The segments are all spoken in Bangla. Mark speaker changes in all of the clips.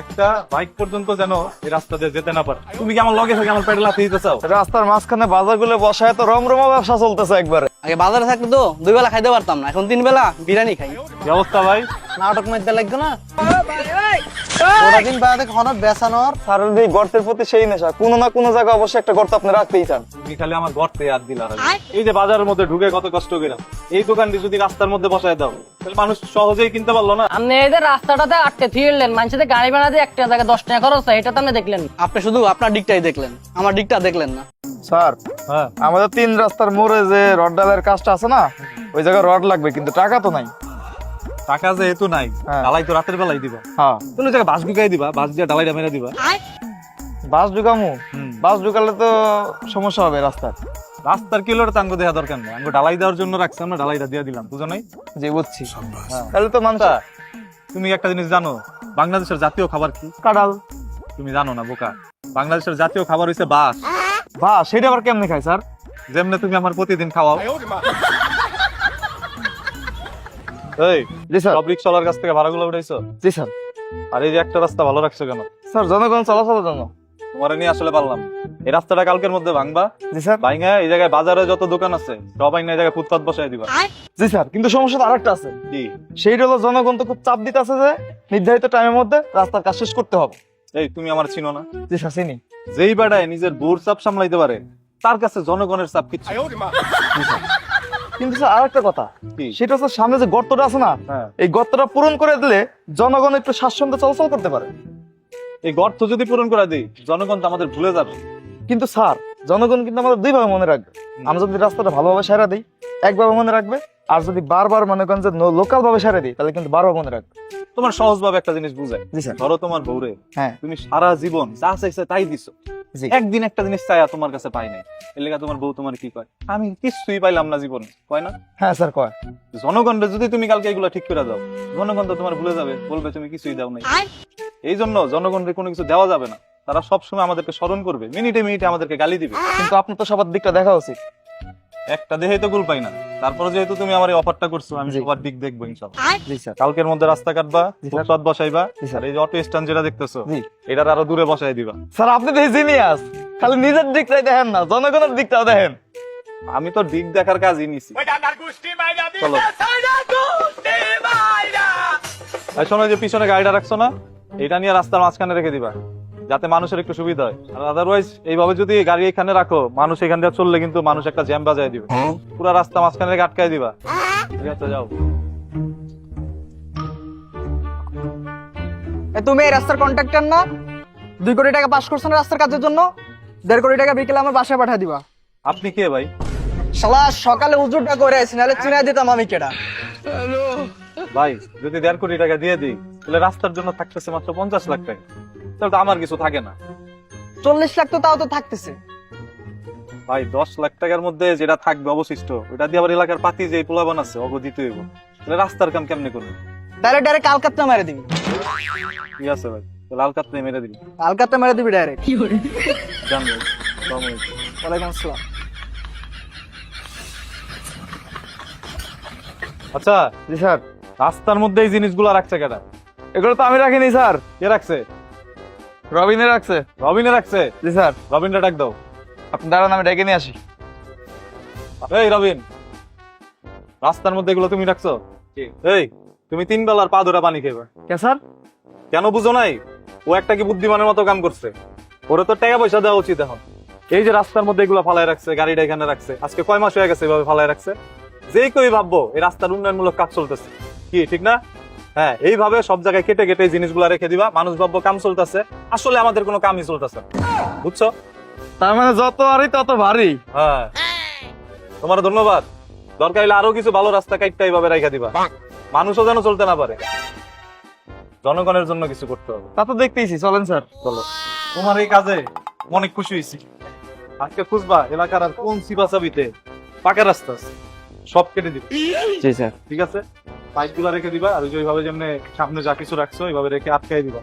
Speaker 1: একটা বাইক পর্যন্ত যেন এই রাস্তা দিয়ে যেতে না পারে। তুমি কি আমার লগে থেকে আমার পেটে লাথি দিতে চাও?
Speaker 2: রাস্তার মাঝখানে বাজারগুলো বসায় তো রমরমা ব্যবসা চলতেছে একবারে।
Speaker 3: আগে বাজারে থাকলে তো 2 বেলা খাইতে পারতাম না, এখন 3 বেলা বিরিয়ানি খাই।
Speaker 1: কি অবস্থা ভাই?
Speaker 3: নাটক মাইতে লাগবে না? ওটা দিন বাদে খানা বেচানোর
Speaker 2: সারের এই গর্তের প্রতি সেই নেশা, কোনো না কোনো জায়গায় অবশ্যই একটা গর্ত আপনি রাখতেই চান।
Speaker 1: তুমি খালি আমার গর্তে হাত দিলা। এই যে বাজারের মধ্যে ঢুকে কত কষ্ট করে এই দোকানটি যদি রাস্তার মধ্যে বসায় দাও তাহলে মানুষ সহজেই কিনতে পারলো না।
Speaker 4: আপনি এই যে রাস্তাটাতে আটকে থিয়েলেন, মানুষের গাড়ি ভাড়া দিয়ে একটা জায়গায় 10 টাকা খরচ হয়, এটা তো আপনি দেখলেন।
Speaker 3: আপনি শুধু আপনার দিকটাই দেখলেন, আমার দিকটা দেখলেন না।
Speaker 2: স্যার,
Speaker 1: হ্যাঁ,
Speaker 2: আমাদের 3 রাস্তার মোড়ে যে রড ডালের কাজটা আছে না, ওই জায়গায় রড লাগবে, কিন্তু টাকা তো নাই।
Speaker 1: টাকা যেহেতু নাই,
Speaker 2: হ্যাঁ।
Speaker 1: ডালাই তো রাতের বেলায় দিবা।
Speaker 2: হ্যাঁ,
Speaker 1: কোনো জায়গায় বাস ঢুকাই দিবা, বাস দিয়ে ডালাইটা মেরে দিবা।
Speaker 2: বাস ঢুকামু,
Speaker 1: হুম।
Speaker 2: বাস ঢুকালে তো সমস্যা হবে রাস্তার।
Speaker 1: রাস্তার কিলোটা তো আঙ্গো দেখা দরকার নেই, আঙ্গো ডালাই দেওয়ার জন্য রাখছে, আমরা ডালাইটা দিয়ে দিলাম, বুঝো নাই?
Speaker 2: জি বুঝছি। তাহলে তো মানুষ
Speaker 1: তুমি একটা জিনিস জানো, বাংলাদেশের জাতীয় খাবার কি?
Speaker 2: কাঁঠাল।
Speaker 1: তুমি জানো না বোকা, বাংলাদেশের জাতীয় খাবার হইছে বাস।
Speaker 2: বা সেটা আবার কেমনে খায় স্যার?
Speaker 1: যেমনে তুমি আমার প্রতিদিন খাওয়াও। এই,
Speaker 2: জি স্যার।
Speaker 1: সব রিক্সাওয়ালার কাছ থেকে ভাড়াগুলো উঠাইছো?
Speaker 2: জি স্যার।
Speaker 1: আর এই যে একটা রাস্তা ভালো রাখছো কেন?
Speaker 2: স্যার জনগণ চলাচলের জন্য।
Speaker 1: তোমার নিয়ে আসলে পারলাম না। এই রাস্তাটা কালকের মধ্যে ভাঙবা,
Speaker 2: জি স্যার।
Speaker 1: ভাঙা এই জায়গায় বাজারে যত দোকান আছে সবাই না এই জায়গায় ফুটপাত বসাই দিবা।
Speaker 2: জি স্যার, কিন্তু সমস্যা তো আরেকটা আছে।
Speaker 1: কি?
Speaker 2: সেইটা হলো জনগণ তো খুব চাপ দিতেছে যে নির্ধারিত টাইমের মধ্যে রাস্তার কাজ শেষ করতে হবে।
Speaker 1: এই, তুমি আমার চিনো না?
Speaker 2: জি স্যার চিনি।
Speaker 1: যেই বেড়ায় নিজের বোর চাপ সামলাইতে পারে তার কাছে জনগণের চাপ কিচ্ছু না।
Speaker 2: জি স্যার। কিন্তু স্যার আরেকটা কথা,
Speaker 1: কি?
Speaker 2: সেটা হচ্ছে সামনে যে গর্তটা আছে না,
Speaker 1: হ্যাঁ,
Speaker 2: এই গর্তটা পূরণ করে দিলে জনগণ একটু স্বাচ্ছন্দ্যে চলাচল করতে পারে।
Speaker 1: এই গর্ত যদি পূরণ করে দিই জনগণ তো আমাদের ভুলে যাবে।
Speaker 2: কিন্তু স্যার, জনগণ কিন্তু আমাদের দুইভাবে মনে রাখবে। আমরা যদি রাস্তাটা ভালোভাবে সারা দিই একভাবে মনে রাখবে, আর যদি বারবার মনে করেন যে লোকাল ভাবে সারা দিই তাহলে কিন্তু বারবার মনে রাখবে।
Speaker 1: তোমার সহজ ভাবে একটা জিনিস বুঝাই।
Speaker 2: জি স্যার।
Speaker 1: ধরো তোমার বউরে
Speaker 2: হ্যাঁ।
Speaker 1: তুমি সারা জীবন যা চাইছে তাই দিছো,
Speaker 2: জি।
Speaker 1: একদিন একটা জিনিস চাইয়া তোমার কাছে পাই নাই, এর লেগে তোমার বউ তোমার কি কয়? আমি কিছুই পাইলাম না জীবনে, কয় না?
Speaker 2: হ্যাঁ স্যার কয়।
Speaker 1: জনগণরে যদি তুমি কালকে এগুলো ঠিক করে দাও জনগণ তো তোমার ভুলে যাবে, বলবে তুমি কিছুই দাও নাই। এই জন্য জনগণকে কোনো কিছু দেওয়া যাবে না, তারা সবসময় আমাদেরকে স্মরণ করবে, মিনিটে মিনিটে আমাদেরকে গালি দিবে।
Speaker 2: কিন্তু আপনার তো সবার দিকটা দেখা উচিত।
Speaker 1: একটা দেহেই তো গুল পাই না, তারপরে যেহেতু তুমি আমার এই অফারটা করছো আমি
Speaker 2: জি।
Speaker 1: সবার দিক দেখবো ইনশাআল্লাহ।
Speaker 2: জি স্যার।
Speaker 1: কালকের মধ্যে রাস্তা কাটবা,
Speaker 2: জি স্যার।
Speaker 1: ফুটপাত বসাইবা,
Speaker 2: জি স্যার।
Speaker 1: আর এই যে অটো স্ট্যান্ড যেটা দেখতেছো
Speaker 2: জি।
Speaker 1: এটার আরো দূরে বসাই দিবা।
Speaker 2: স্যার আপনি তো জিনিয়াস, খালি নিজের দিকটাই দেখেন না, জনগণের দিকটাও দেখেন।
Speaker 1: আমি তো দিক দেখার কাজই নিছি। চলো। আর শোনো, যে পিছনে গাড়িটা রাখছো না, এটা নিয়ে রাস্তার মাঝখানে রেখে দিবা যাতে মানুষের একটু সুবিধা হয়। আর আদারওয়াইজ এইভাবে যদি গাড়ি এখানে রাখো মানুষ এখান দিয়ে চললে কিন্তু মানুষ একটা জ্যাম বাজায় দিবে, পুরো রাস্তা মাঝখানে রেখে আটকায় দিবা। ঠিক আছে, যাও।
Speaker 3: তুমি এই রাস্তার কন্ট্রাক্টর না? 2 কোটি টাকা পাস করছেন রাস্তার কাজের জন্য, 1.5 কোটি টাকা বিকেলে আমার বাসায় পাঠিয়ে দিবা।
Speaker 1: আপনি কে ভাই?
Speaker 3: শালা সকালে উজুরটা করে আইছি, নাহলে চিনাই দিতাম আমি কেডা।
Speaker 1: ভাই যদি 1.5 কোটি টাকা দিয়ে দিই তাহলে রাস্তার জন্য থাকতেছে মাত্র 50 লাখ টাকা, তাহলে তো আমার কিছু থাকে না।
Speaker 3: 40 লাখ তো তাও তো থাকতেছে।
Speaker 1: ভাই 10 লাখ টাকার মধ্যে যেটা থাকবে অবশিষ্ট ওটা দিয়ে আবার এলাকার পাতি যে পোলাবান আছে অগো দিতে হইব, তাহলে রাস্তার কাম কেমনে করবে?
Speaker 3: ডাইরেক্ট আলকাতটা মেরে দিবি।
Speaker 1: ঠিক আছে ভাই, তাহলে আলকাতরাই মেরে দিবি।
Speaker 3: আলকাতটা মেরে দিবি ডাইরেক্ট।
Speaker 1: জান ভাই, আসসালামু আলাইকুম।
Speaker 3: ওয়ালাইকুম আসসালাম।
Speaker 1: আচ্ছা,
Speaker 2: জি স্যার।
Speaker 1: রাস্তার মধ্যে এই জিনিসগুলো রাখছে কেডা?
Speaker 2: এগুলো তো আমি রাখিনি স্যার,
Speaker 1: কে রাখছে?
Speaker 2: রবিনে রাখছে।
Speaker 1: রবিনে রাখছে?
Speaker 2: জি স্যার।
Speaker 1: রবিনটা ডাক দাও।
Speaker 2: আপনি দাঁড়ান, আমি ডেকে নিয়ে আসি।
Speaker 1: এই রবিন, রাস্তার মধ্যে এগুলো তুমি রাখছো? এই, তুমি 3 বেলার পা ধরে পানি খেবা
Speaker 2: কে স্যার?
Speaker 1: কেন বুঝো নাই? ও একটা কি বুদ্ধিমানের মতো কাম করছে, ওরে তো টাকা পয়সা দেওয়া উচিত এখন। এই যে রাস্তার মধ্যে এগুলো ফালায় রাখছে, গাড়িটা এখানে রাখছে, আজকে কয় মাস হয়ে গেছে এভাবে ফালায় রাখছে। যে কেউ ভাববো এই রাস্তার উন্নয়নমূলক কাজ চলতেছে, কি ঠিক না? হ্যাঁ, এইভাবে সব জায়গায় কেটে কেটে এই জিনিসগুলো রেখে দিবা, মানুষ ভাববো কাম চলতেছে, আসলে আমাদের কোনো কামই চলতেছে না, বুঝছো?
Speaker 2: তার মানে যত আরই তত ভারী।
Speaker 1: হ্যাঁ, তোমার ধন্যবাদ। দরকার হলে আরো কিছু ভালো রাস্তা কাটতে এইভাবে রেখে দিবা, মানুষও যেন চলতে না পারে। জনগণের জন্য কিছু করতে হবে।
Speaker 2: তা তো দেখতেইছি, চলেন স্যার।
Speaker 1: চলো, তোমার এই কাজে অনেক খুশি হয়েছি। আজকে খুঁজবা এলাকার আর কোন সিবাসাবিতে পাকা রাস্তা আছে, সব কেটে দিবে।
Speaker 2: জি স্যার।
Speaker 1: ঠিক আছে, পাইপ গুলা রেখে দিবা, আর ওই যে ওইভাবে যেমন সামনে যা কিছু রাখছো ওইভাবে রেখে আটকাই দিবা,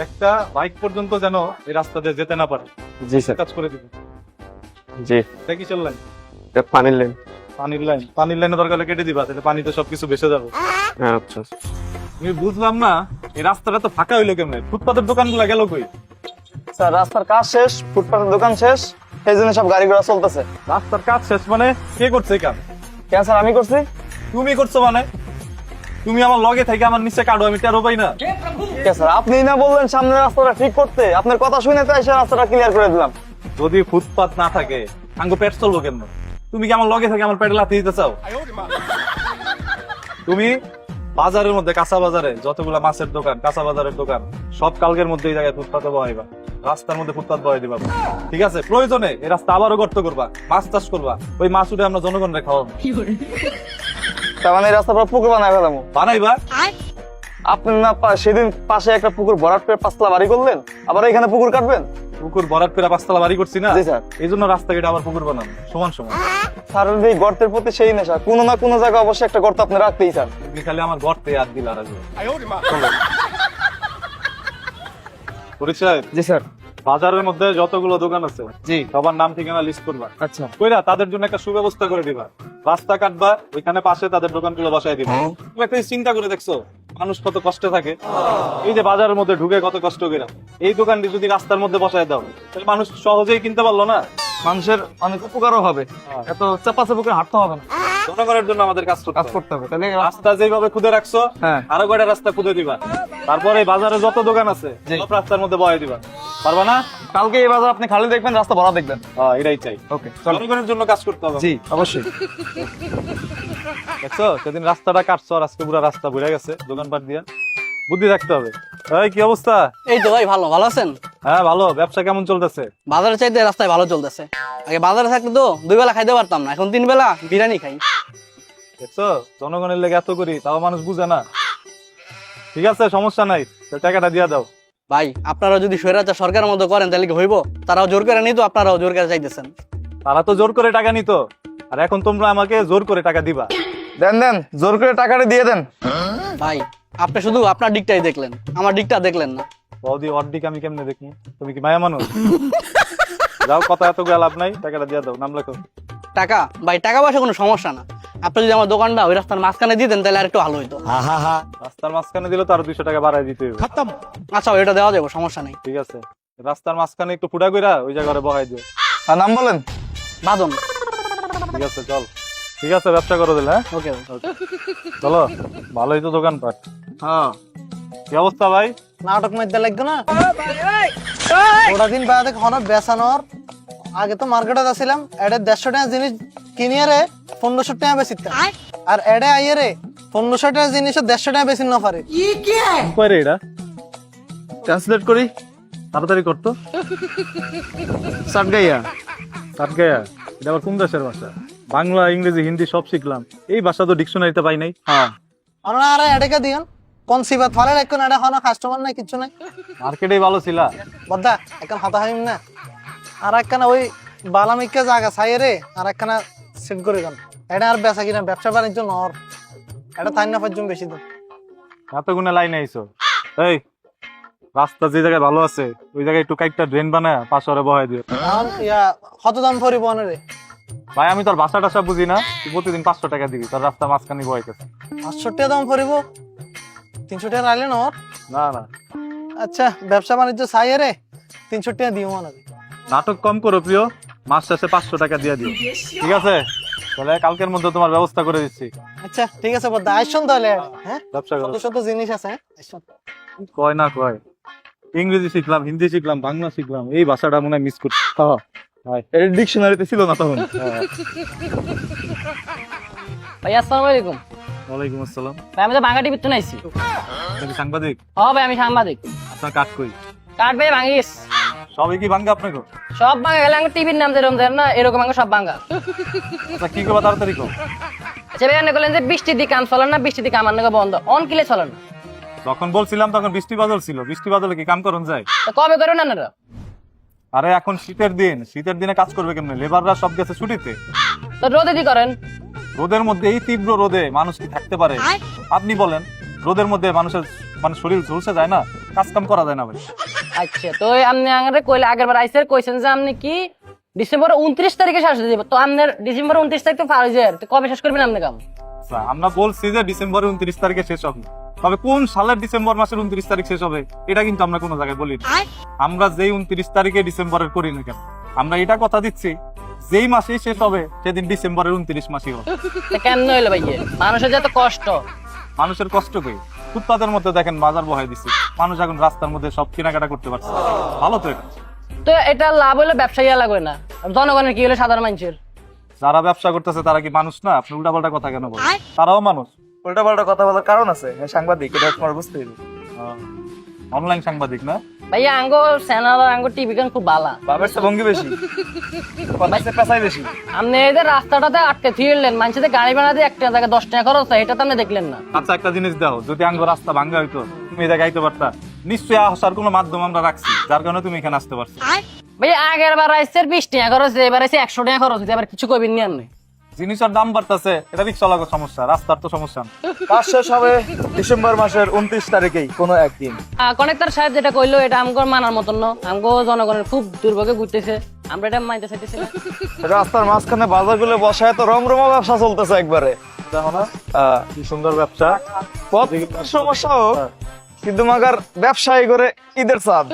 Speaker 1: একটা বাইক পর্যন্ত যেন এই রাস্তা দিয়ে যেতে না পারে।
Speaker 2: জি স্যার।
Speaker 1: কাজ করে দিবে।
Speaker 2: জি।
Speaker 1: দেখি চললেন
Speaker 2: পানির লাইন।
Speaker 1: পানির লাইনে দরকার হলে কেটে দিবা, তাহলে পানিতে সবকিছু ভেসে যাবে।
Speaker 2: আচ্ছা।
Speaker 1: আমি বুঝলাম না এই রাস্তাটা তো ফাঁকা হইলো কেমনে? ফুটপাতের দোকানগুলো গেল কই?
Speaker 2: স্যার রাস্তার কাজ শেষ, ফুটপাতের দোকান শেষ, এই জন্য সব গাড়ি ঘোড়া চলতেছে।
Speaker 1: রাস্তার কাজ শেষ মানে কে করছে এই কাজ?
Speaker 2: কেন স্যার আমি করছি?
Speaker 1: তুমি করছো মানে? তুমি আমার লগে থেকে আমার নিচে কাটো, আমি টেরো পাই না?
Speaker 2: কে স্যার আপনি না বললেন সামনের রাস্তাটা ঠিক করতে, আপনার কথা শুনে তো এসে রাস্তাটা ক্লিয়ার করে দিলাম।
Speaker 1: যদি ফুটপাত না থাকে আঙ্গো পেট চলবো কেন? তুমি কি আমার লগে থেকে আমার পেটে লাথি দিতে চাও? তুমি বাজারের মধ্যে, কাঁচা বাজারে যতগুলা মাছের দোকান, কাঁচা বাজারের দোকান সব কালকের মধ্যে এই জায়গায় ফুটপাতে বহাইবা, রাস্তার মধ্যে ফুটপাত বহাই দিবা। ঠিক আছে? প্রয়োজনে এই রাস্তা আবারও গর্ত করবা, মাছ চাষ করবা, ওই মাছ উঠে আমরা জনগণরে খাওয়াবো।
Speaker 2: তার মানে এই রাস্তা পুরো পুকুর বানায় ফেলাম।
Speaker 1: বানাইবা?
Speaker 2: আপনি না সেদিন পাশে একটা পুকুর ভরাট করে 5 তলা বাড়ি করলেন, আবার এখানে পুকুর কাটবেন?
Speaker 1: পুকুর ভরাট করে 5 তলা বাড়ি করছি না?
Speaker 2: জি স্যার।
Speaker 1: এই জন্য রাস্তা কেটে আবার পুকুর বানানো সমান সমান।
Speaker 2: স্যার এই গর্তের প্রতি সেই নেশা, কোনো না কোনো জায়গায় অবশ্যই একটা গর্ত আপনি রাখতেই স্যার।
Speaker 1: তুমি খালি আমার গর্তে হাত দিলা আর আসবে। চলো। পরিচয়?
Speaker 2: জি স্যার।
Speaker 1: বাজারের মধ্যে যতগুলো দোকান আছে
Speaker 2: জি।
Speaker 1: সবার নাম ঠিকানা লিস্ট করবা।
Speaker 2: আচ্ছা।
Speaker 1: কইরা তাদের জন্য একটা সুব্যবস্থা করে দিবা। রাস্তা কাটবা, ওইখানে পাশে তাদের দোকানগুলো বসায় দিবা। তুমি একটা চিন্তা করে দেখছো মানুষ কত কষ্টে থাকে? এই যে বাজারের মধ্যে ঢুকে কত কষ্ট করে, এই দোকানটি যদি রাস্তার মধ্যে বসায় দাও তাহলে মানুষ সহজেই কিনতে পারলো না।
Speaker 2: মানুষের অনেক উপকারও হবে, এত চাপা চাপা করে হাঁটতে হবে না,
Speaker 1: জনগণের জন্য আমাদের কাজ
Speaker 2: কাজ
Speaker 1: করতে
Speaker 2: করতে হবে। তাহলে
Speaker 1: রাস্তা যেভাবে খুদে রাখছো
Speaker 2: হ্যাঁ।
Speaker 1: আরো কয়টা রাস্তা খুদে দিবা। তারপরে বাজারে যত দোকান আছে
Speaker 2: জি।
Speaker 1: সব রাস্তার মধ্যে বসায় দিবা। পারবা না?
Speaker 2: কালকে এই বাজার আপনি খালি দেখবেন, রাস্তা ভরা দেখবেন।
Speaker 1: এটাই চাই।
Speaker 2: ওকে
Speaker 1: জনগণের জন্য কাজ করতে হবে।
Speaker 2: জি অবশ্যই।
Speaker 1: দেখছো সেদিন রাস্তাটা কাটছো আর আজকে পুরো রাস্তা ভরে গেছে দোকানপাট দিয়া। বুদ্ধি থাকতে হবে। এই কি অবস্থা?
Speaker 4: এই তো ভাই ভালো ভালো আছেন?
Speaker 1: হ্যাঁ ভালো। ব্যবসা কেমন চলতেছে?
Speaker 4: বাজারে চাইতে রাস্তায় ভালো চলতেছে। আগে বাজারে থাকলে তো 2 বেলা খাইতে পারতাম না, এখন 3 বেলা বিরিয়ানি খাই।
Speaker 1: দেখছো জনগণের লেগে এত করি তাও মানুষ বুঝে না। ঠিক আছে সমস্যা নাই, তো টাকাটা দিয়া দাও।
Speaker 4: ভাই আপনারা যদি স্বৈরাচার সরকারের মতো করেন তাহলে কি হইব? তারাও জোর করে নিত, আপনারাও জোর করে চাইতেছেন।
Speaker 1: তারা তো জোর করে টাকা নিত, আর এখন তোমরা আমাকে জোর করে টাকা দিবা।
Speaker 2: দেন দেন, জোর করে টাকাটা দিয়ে দেন।
Speaker 4: ভাই আপনি শুধু আপনার দিকটাই দেখলেন, আমার দিকটা দেখলেন না।
Speaker 1: বৌদি অর্ডিক আমি কেমনে দেখি? তুমি কি মায়া মানুষ? যাও, কথা এত গেল লাভ নাই, টাকাটা দিয়া দাও। নাম লেখো।
Speaker 4: টাকা? ভাই টাকা পয়সা কোনো সমস্যা না, আপনি যদি আমার দোকানটা ওই রাস্তার মাঝখানে দিতেন তাহলে আর একটু ভালো হইতো।
Speaker 1: রাস্তার মাঝখানে দিলে তো আরো 200 টাকা বাড়ায় দিতে হবে।
Speaker 4: আচ্ছা এটা দেওয়া যাবে, সমস্যা নেই।
Speaker 1: ঠিক আছে, রাস্তার মাঝখানে একটু ফুটা কইরা ওই জায়গায় বহাই দিও।
Speaker 2: আর নাম বলেন?
Speaker 4: বাদন।
Speaker 1: ঠিক আছে চল। ঠিক আছে ব্যবসা করো দিলে। হ্যাঁ
Speaker 4: ওকে।
Speaker 1: চলো, ভালোই তো দোকানপাট।
Speaker 2: হ্যাঁ।
Speaker 1: কি অবস্থা ভাই?
Speaker 3: নাটক মধ্যে লাগতো না ওটা দিন বাদে হঠাৎ বেচানোর আগে তো মার্কেটে যাচ্ছিলাম, এডে 150 টাকা জিনিস কিনিয়ে রে 1500 টাকা বেচিতাম, আর এডে আইয়ে রে 1500 টাকা জিনিস 150 টাকা বেশি না পারে।
Speaker 1: কই রে এটা? ট্রান্সলেট করি, তাড়াতাড়ি করতো।
Speaker 2: সাতগাইয়া।
Speaker 1: সাতগায়া? এটা আবার কোন দেশের ভাষা? বাংলা, ইংরেজি, হিন্দি সব শিখলাম, এই ভাষা তো ডিকশনারিতে পাই নাই।
Speaker 2: হ্যাঁ।
Speaker 3: আমরা আর এডেকে দিন কোন সিবাত ফালে এখন এডে হনো কাস্টমার নাই কিছু নাই
Speaker 1: মার্কেটেই ভালো ছিলা।
Speaker 3: বদ্দা এখন হতা হইম না, আর একখানা ওই বালামিকে জায়গা চাই রে, আর একখানা সেট করে গান এটা আর বেচা কিনা ব্যবসা বাণিজ্য নর, এটা তাই না পর্যন্ত বেশি দিন।
Speaker 1: এত গুণে লাইনে আইছো। এই রাস্তা যে জায়গায় ভালো আছে ওই জায়গায় একটু কাইটটা ড্রেন বানায় পাশরে বহাই দিও।
Speaker 3: এখন ইয়া কত দাম পরিবহনে রে?
Speaker 1: ভাই আমি তোর ভাষা টাষা বুঝি না, তুই প্রতিদিন 500 টাকা দিবি, তোর রাস্তা মাঝখানে বহাইতেছে।
Speaker 3: 500 টাকা দাম পরিব, 300 টাকা রাইলে নর।
Speaker 1: না না,
Speaker 3: আচ্ছা ব্যবসা বাণিজ্য চাই রে 300 টাকা দিও মানে।
Speaker 1: নাটক কম করো প্রিয়, মাস শেষে 500 টাকা দিয়ে দিও। ঠিক আছে, তাহলে কালকের মধ্যে তোমার ব্যবস্থা করে দিচ্ছি।
Speaker 3: আচ্ছা ঠিক আছে বদ্দা, আইসন তাহলে। হ্যাঁ
Speaker 1: ব্যবসা করো।
Speaker 3: শত শত জিনিস আছে, আইসন।
Speaker 1: কয় না কয়, ইংরেজি শিখলাম, হিন্দি শিখলাম, বাংলা শিখলাম, এই ভাষাটা মনে হয় মিস করছি।
Speaker 2: হ্যাঁ।
Speaker 1: ভাই
Speaker 2: এর ডিকশনারিতে ছিল না তখন।
Speaker 4: ভাই আসসালামু আলাইকুম।
Speaker 1: ওয়ালাইকুম আসসালাম।
Speaker 4: ভাই আমি তো বাঙ্গা টিভির তো নাইছি।
Speaker 1: আপনি কি সাংবাদিক?
Speaker 4: ও ভাই আমি সাংবাদিক।
Speaker 1: আপনার কাট কই?
Speaker 4: কাট ভাই ভাঙিস
Speaker 1: সবই কি ভাঙ্গা আপনাকে?
Speaker 4: সব ভাঙা গেলে আমি টিভির নাম যেরকম দেন না এরকম ভাঙা সব ভাঙা।
Speaker 1: আচ্ছা কি করবা তাড়াতাড়ি কর।
Speaker 4: আচ্ছা ভাই আপনি বললেন যে বৃষ্টির দিকে কাম চলে না, বৃষ্টির দিকে আমার নাকি বন্ধ, অন কিলে চলে না।
Speaker 1: যখন বলছিলাম তখন বৃষ্টি বাদল ছিল, বৃষ্টি বাদলে কি কাম করুন যায়?
Speaker 4: তো কবে করবেন আপনারা?
Speaker 1: আরে এখন শীতের দিন, শীতের দিনে কাজ করবে কেমনে? লেবাররা সব গেছে ছুটিতে।
Speaker 4: তো রোদে দি করেন।
Speaker 1: রোদের মধ্যে, এই তীব্র রোদে মানুষ কি থাকতে পারে? আপনি বলেন, রোদের মধ্যে মানুষের মানে শরীর ঝলসে যায় না, কাজ কাম করা যায় না ভাই।
Speaker 4: আচ্ছা তো আপনি আগে কইলে আগের বার আইসের কইছেন যে আপনি কি ডিসেম্বর 29 তারিখে শেষ দিব, তো আপনার ডিসেম্বর 29 তারিখ তো পার হয়ে যায়, তো কবে শেষ করবেন আপনি কাম?
Speaker 1: আচ্ছা আমরা বলছি যে ডিসেম্বরের 29 তারিখে শেষ হবে, তবে কোন সালের ডিসেম্বর মাসের 29 তারিখ শেষ হবে এটা কিন্তু আমরা কোনো জায়গায় বলি না। আমরা যেই 29 তারিখে ডিসেম্বরের করি না কেন, আমরা এটা কথা দিচ্ছি যেই মাসেই শেষ হবে সেদিন ডিসেম্বরের 29 মাসই হবে।
Speaker 5: কেমন হইলো ভাই মানুষের যত কষ্ট।
Speaker 1: মানুষের কষ্ট কই, ফুটপাতের মধ্যে দেখেন বাজার বহাই দিছি, মানুষ এখন রাস্তার মধ্যে সব কেনাকাটা করতে পারছে, ভালো তো এটা।
Speaker 5: তো এটা লাভ হইলে ব্যবসায়ী লাগবে না, জনগণের কি হলো সাধারণ মানুষের।
Speaker 1: যারা ব্যবসা করতেছে তারা কি মানুষ না? আপনি উল্টাপাল্টা কথা কেন বলেন? তারাও মানুষ।
Speaker 2: উল্টা পাল্টা কথা বলার কারণ আছে, হ্যাঁ সাংবাদিক, এটা তোমার বুঝতে হবে।
Speaker 1: অনলাইন সাংবাদিক না?
Speaker 5: ভাইয়া আঙ্গো চ্যানেল আর আঙ্গো টিভি গান খুব ভালো।
Speaker 2: বাবার চেয়ে ভঙ্গি বেশি, কথার চেয়ে পেশাই বেশি।
Speaker 5: আপনি এই যে রাস্তাটাতে আটকে থিরলেন, মানুষের গাড়ি ভাড়া দিয়ে 1 টাকা 10 টাকা খরচ হয়, এটা তো আপনি দেখলেন না।
Speaker 1: আচ্ছা একটা জিনিস দাও, যদি আঙ্গ রাস্তা ভাঙ্গা হইতো তুমি এটা গাইতে পারতা? নিশ্চয়ই আসার কোনো মাধ্যম আমরা রাখছি যার কারণে তুমি এখানে আসতে পারছো।
Speaker 5: ভাইয়া আগের বার আইসে 20 টাকা খরচ, এবার আইসে 100 টাকা খরচ হইছে, আবার কিছু কইবেন নি আপনি।
Speaker 1: জিনিসের দাম বাড়তেছে, এটা রিক্সা লাগার সমস্যা, রাস্তার তো সমস্যা না।
Speaker 2: কাজ শেষ হবে ডিসেম্বর মাসের 29 তারিখেই কোনো একদিন।
Speaker 5: কনেক্টর সাহেব যেটা কইলো এটা আমগো মানার মতন না, আমগো জনগণের খুব দুর্ভোগে ঘুরতেছে, আমরা এটা মানতে চাইতেছি না।
Speaker 2: রাস্তার মাঝখানে বাজারগুলো বসায় তো রমরমা ব্যবসা চলতেছে একবারে।
Speaker 1: দেখো না কি সুন্দর ব্যবসা।
Speaker 2: পথ সমস্যা হোক, কিন্তু মাগার ব্যবসায়ী করে ঈদের চাঁদ।